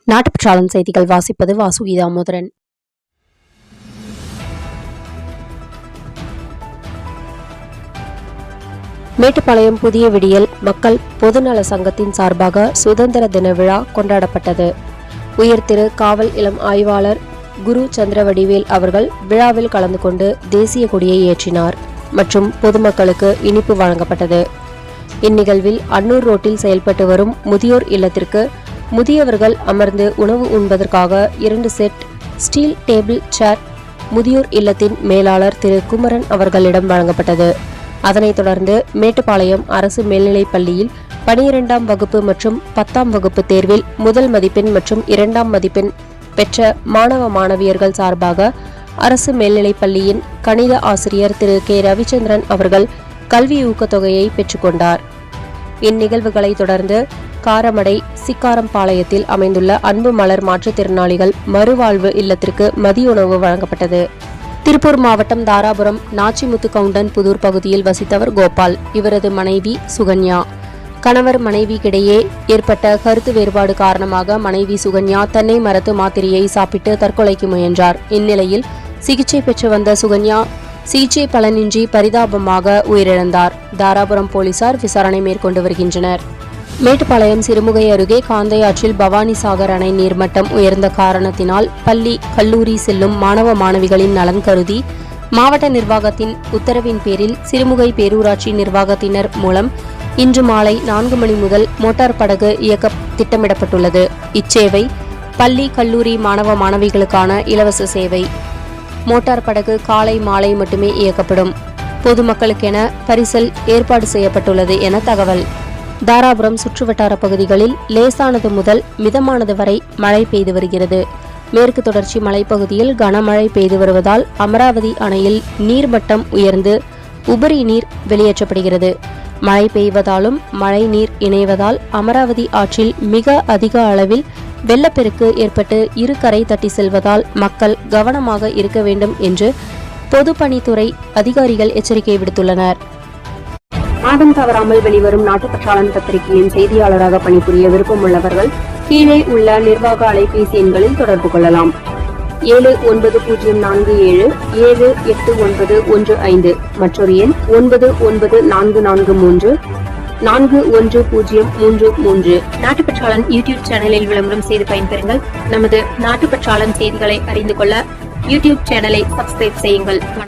நாட்டுப்பற்றாளன் செய்திகள் வாசிப்பது வாசுகி தாமோதரன். மேட்டுப்பாளையம் புதிய விடியல் மக்கள் பொதுநல சங்கத்தின் சார்பாக சுதந்திர தின விழா கொண்டாடப்பட்டது. உயர் திரு காவல் இளம் ஆய்வாளர் குரு சந்திரவடிவேல் அவர்கள் விழாவில் கலந்து கொண்டு தேசிய கொடியை ஏற்றினார் மற்றும் பொதுமக்களுக்கு இனிப்பு வழங்கப்பட்டது. இந்நிகழ்வில் அன்னூர் ரோட்டில் செயல்பட்டு வரும் முதியோர் இல்லத்திற்கு முதியவர்கள் அமர்ந்து உணவு உண்பதற்காக 2 செட் ஸ்டீல் டேபிள் சேர் முதியோர் இல்லத்தின் மேலாளர் திரு குமரன் அவர்களிடம் வழங்கப்பட்டது. அதனைத் தொடர்ந்து மேட்டுப்பாளையம் அரசு மேல்நிலைப் பள்ளியில் 12ஆம் வகுப்பு மற்றும் 10ஆம் வகுப்பு தேர்வில் முதல் மதிப்பெண் மற்றும் 2ஆம் மதிப்பெண் பெற்ற மாணவ மாணவியர்கள் சார்பாக அரசு மேல்நிலைப் பள்ளியின் கணித ஆசிரியர் திரு கே ரவிச்சந்திரன் அவர்கள் கல்வி ஊக்கத்தொகையை பெற்றுக்கொண்டார். இந்நிகழ்வுகளை தொடர்ந்து காரமடை சிக்காரம்பாளையத்தில் அமைந்துள்ள அன்பு மலர் மாற்றுத்திறனாளிகள் மறுவாழ்வு இல்லத்திற்கு மதிய உணவு வழங்கப்பட்டது. திருப்பூர் மாவட்டம் தாராபுரம் நாச்சிமுத்து கவுண்டன் புதூர் பகுதியில் வசித்தவர் கோபால். இவரது மனைவி சுகன்யா. கணவர் மனைவிக்கிடையே ஏற்பட்ட கருத்து வேறுபாடு காரணமாக மனைவி சுகன்யா தென்னை மரத்து மாத்திரையை சாப்பிட்டு தற்கொலைக்கு முயன்றார். இந்நிலையில் சிகிச்சை பெற்று வந்த சுகன்யா சிகிச்சை பலனின்றி பரிதாபமாக உயிரிழந்தார். தாராபுரம் போலீசார் விசாரணை மேற்கொண்டு வருகின்றனர். மேட்டுப்பாளையம் சிறுமுகை அருகே காந்தை ஆற்றில் பவானி சாகர் அணை நீர்மட்டம் உயர்ந்த காரணத்தினால் பள்ளி கல்லூரி செல்லும் மாணவ மாணவிகளின் நலன் கருதி மாவட்ட நிர்வாகத்தின் உத்தரவின் பேரில் சிறுமுகை பேரூராட்சி நிர்வாகத்தினர் மூலம் இன்று மாலை 4 மணி முதல் மோட்டார் படகு இயக்க திட்டமிடப்பட்டுள்ளது. இச்சேவை பள்ளி கல்லூரி மாணவ மாணவிகளுக்கான இலவச சேவை. மோட்டார் படகு காலை மாலை மட்டுமே இயக்கப்படும். பொதுமக்களுக்கென பரிசல் ஏற்பாடு செய்யப்பட்டுள்ளது என தகவல். தாராபுரம் சுற்றுவட்டார பகுதிகளில் லேசானது முதல் மிதமானது வரை மழை பெய்து வருகிறது. மேற்கு தொடர்ச்சி மலைப்பகுதியில் கனமழை பெய்து வருவதால் அமராவதி அணையில் நீர்மட்டம் உயர்ந்து உபரி நீர் வெளியேற்றப்படுகிறது. மழை பெய்வதாலும் மழை நீர் இணைவதால் அமராவதி ஆற்றில் மிக அதிக அளவில் வெள்ளப்பெருக்கு ஏற்பட்டு இரு கரை தட்டி செல்வதால் மக்கள் கவனமாக இருக்க வேண்டும் என்று பொதுப்பணித்துறை அதிகாரிகள் எச்சரிக்கை விடுத்துள்ளனர். மாதம் தவறாமல் வெளிவரும் நாட்டுப்பற்றாளன் பத்திரிகையின் செய்தியாளராக பணிபுரிய விருப்பம் உள்ளவர்கள் கீழே உள்ள நிர்வாக அலைபேசி எண்களில் தொடர்பு கொள்ளலாம். 790477 78915 மற்றொரு எண் 99443 410033. நாட்டுப்பற்றாளன் யூடியூப் சேனலில் விளம்பரம் செய்து பயன்பெறுங்கள். நமது நாட்டுப்பற்றாளன் செய்திகளை அறிந்து கொள்ள யூடியூப் சேனலை சப்ஸ்கிரைப் செய்யுங்கள்.